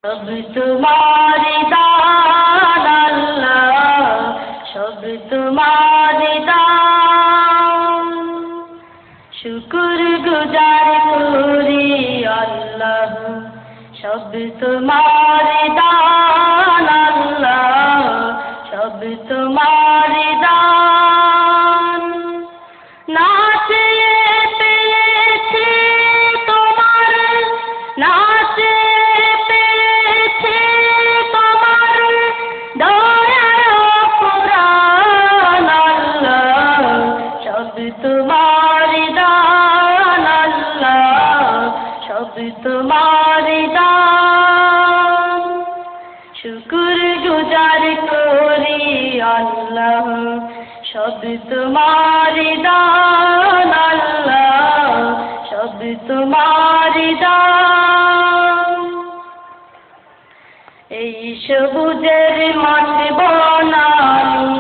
सब तुम्हारी दान अल्लाह, सब तुम्हारी दान। शुक्र गुजार करी अल्लाह, सब तुम्हारी दान अल्लाह, सब तुम्हारी दान। नाचे पेয়েছি তোমার, नाचे পেয়েছি তোমার দয়ার কুরআন আল্লাহ, সব তোমারি দান আল্লাহ, সব তোমারি দান। শুকর গুজার করি আল্লাহ, সব তোমারি দান আল্লাহ, সব তোমারি দান। এই সবুজের মাঠ বনানি,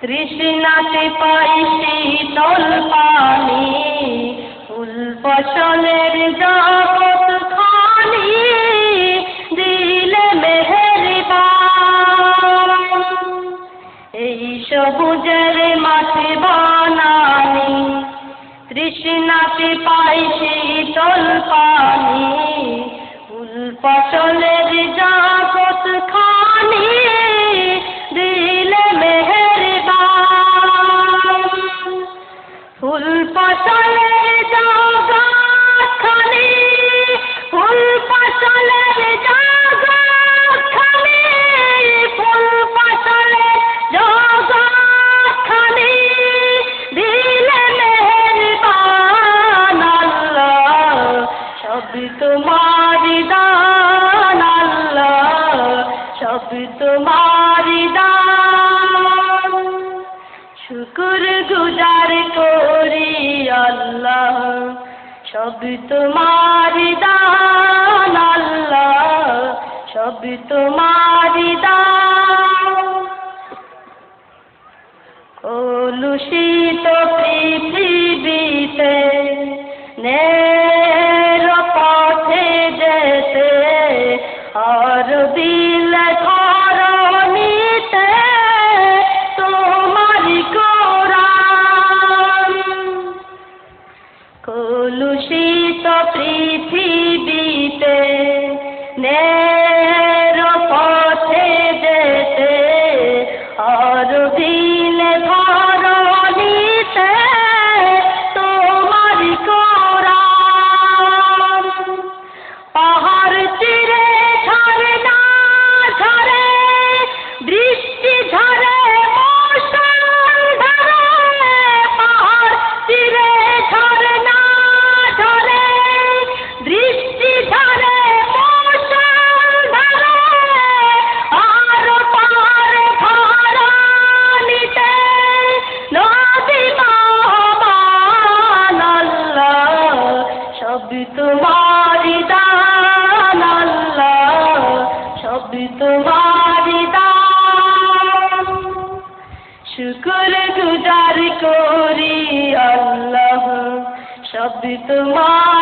তৃষ্ণাতে পাই শীতল পানি, ফুল ফসলের জগৎ খানি দিলে মেহেরবান। এই সবুজের মাঠ বনানি, তৃষ্ণাতে পাই শীতল পানি, ফুল ফসলের জগৎ খানি দিলে মেহেরবান। ফুল ফসলের জগৎ খানি, ফুল ফসলের জগৎ খানি, ফুল ফসলের জগৎ খানি দিলে মেহেরবান আল্লাহ, সব তোমারি দান আল্লাহ, সব তোমারি দান। শুকর গুজার করি আল্লাহ, সব তোমারি দান আল্লাহ, সব তোমারি দান। কলুষিত পৃথিবীতে নের পথে যেতে, আর দিল ধরণীতে তোমারি কোরআন। কলুষিত পৃথিবীতে নের পথে যেতে, আর দিল ধরণীতে তোমারি কোরআন। পাহাড় চিরে ঝরনা ঝরে, বৃষ্টি ঝরে মুষলধারে, পাহাড় চিরে ঝরনা ঝরে, বৃষ্টি ঝরে মুষলধারে, আর পার ধরণীতে নদী বহমান আল্লাহ, সব তোমারি দান আল্লাহ, সব তোমারি দান। শুকর গুজার করি আল্লাহ, সব তোমারি